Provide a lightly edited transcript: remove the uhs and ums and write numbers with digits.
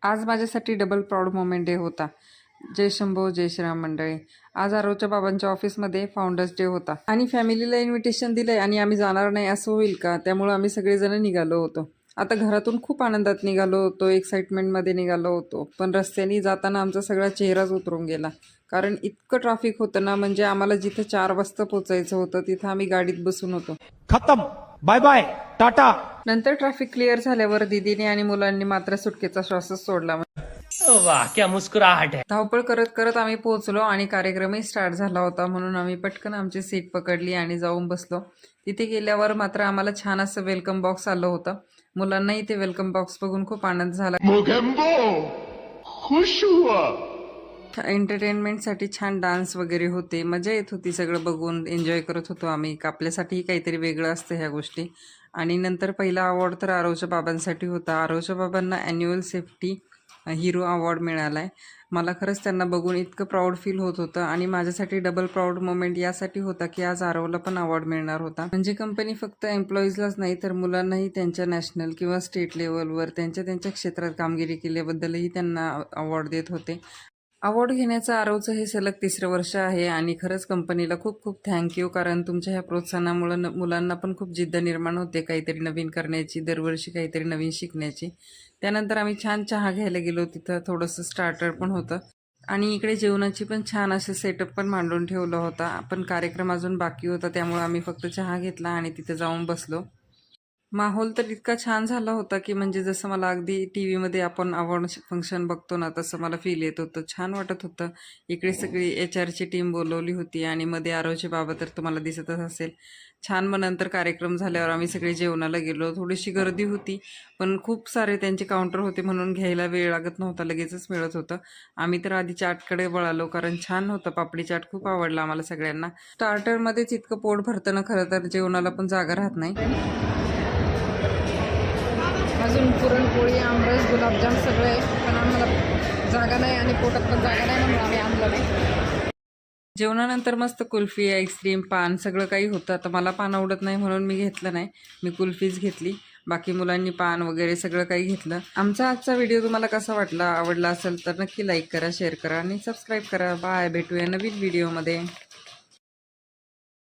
आज माझ्यासाठी double proud moment day होता. जय शंभो जय श्रीराम मंडळी. आज आरवच्या बाबांच्या ऑफिसमध्ये फाउंडर्स डे होता आणि फॅमिलीला इन्व्हिटेशन दिलंय आणि आम्ही जाणार नाही असं होईल का, त्यामुळे आम्ही सगळेजण निघालो होतो. आता घरातून खूप आनंदात निघालो होतो, एक्साइटमेंटमध्ये निघालो होतो, पण रस्त्याने जाताना आमचा सगळा चेहराच उतरून गेला. कारण इतकं ट्रॅफिक होतं ना, म्हणजे आम्हाला जिथं 4 वाजता पोचायचं होतं तिथं आम्ही गाडीत बसून होतो. खत्म, बाय बाय, टाटा. नंतर ट्रॅफिक क्लिअर झाल्यावर दीदीने आणि मुलांनी मात्र सुटकेचा श्वासच सोडला. वाह क्या मुस्कुराहट है. धावपळ करत करत आम्ही पोहोचलो आणि कार्यक्रमही स्टार्ट झाला होता, म्हणून आम्ही पटकन आमची सीट पकडली आणि जाऊन बसलो. तिथे गेल्यावर मात्र आम्हाला छान असं वेलकम बॉक्स आलं होतं. मुलांनाही ते वेलकम बॉक्स बघून खूप आनंद झाला. एंटरटेनमेंटसाठी छान डान्स वगैरे होते, मजा येत होती. सगळं बघून एन्जॉय करत होतो आम्ही. आपल्यासाठीही काहीतरी वेगळं असतं ह्या गोष्टी. आणि नंतर पहिला अवॉर्ड तर आरवच्या बाबांसाठी होता. आरवच्या बाबांना ॲन्युअल सेफ्टी हिरो अवॉर्ड मिळाला आहे. मला खरंच त्यांना बघून इतकं प्राऊड फील होत होतं आणि माझ्यासाठी डबल प्राऊड मोमेंट यासाठी होता की आज आरवला पण अवॉर्ड मिळणार होता. म्हणजे कंपनी फक्त एम्प्लॉईजलाच नाही तर मुलांनाही त्यांच्या नॅशनल किंवा स्टेट लेवलवर त्यांच्या त्यांच्या क्षेत्रात कामगिरी केल्याबद्दलही त्यांना अवॉर्ड देत होते. अवॉर्ड घेण्याचं आरवचं हे सलग 3रं वर्ष आहे आणि खरंच कंपनीला खूप खूप थँक्यू. कारण तुमच्या ह्या प्रोत्साहनामुळे मुलांना पण खूप जिद्द निर्माण होते काहीतरी नवीन करण्याची, दरवर्षी काहीतरी नवीन शिकण्याची. त्यानंतर आम्ही छान चहा घ्यायला गेलो. तिथं थोडंसं स्टार्टर पण होतं आणि इकडे जेवणाची पण छान असे सेटअप पण मांडून ठेवला होता. पण कार्यक्रम अजून बाकी होता, त्यामुळे आम्ही फक्त चहा घेतला आणि तिथे जाऊन बसलो. माहोल तर इतका छान झाला होता की म्हणजे जसं मला अगदी TV मध्ये आपण अवॉर्ड फंक्शन बघतो ना, तसं मला फील येत होतं. छान वाटत होतं. इकडे सगळी HR ची टीम बोलवली होती आणि मध्ये आरवचे बाबा तर तुम्हाला दिसतच असेल. छान. मग नंतर कार्यक्रम झाल्यावर आम्ही सगळे जेवणाला गेलो. थोडीशी गर्दी होती, पण खूप सारे त्यांचे काउंटर होते म्हणून घ्यायला वेळ लागत नव्हता, लगेचच मिळत होतं. आम्ही तर आधी चाटकडे वळालो कारण छान होतं. पापडी चाट खूप आवडला आम्हाला सगळ्यांना. स्टार्टरमध्येच इतकं पोट भरतं ना, खरं तर जेवणाला पण जागा राहत नाही. अजून पुरणपोळी, आमरस, गुलाबजाम सगळे, पण आम्हाला जागा नाही आणि पोटात पण जागा नाही म्हणून आम्ही आणलं नाही. जेवणानंतर मस्त कुल्फी, आईस्क्रीम, पान सगळं काही होतं. आता मला पान आवडत नाही म्हणून मी घेतलं नाही, मी कुल्फीच घेतली. बाकी मुलांनी पान वगैरे सगळं काही घेतलं. आमचा आजचा व्हिडिओ तुम्हाला कसा वाटला, आवडला असेल तर नक्की लाईक करा, शेअर करा आणि सबस्क्राईब करा. बाय, भेटूया नवीन व्हिडिओमध्ये.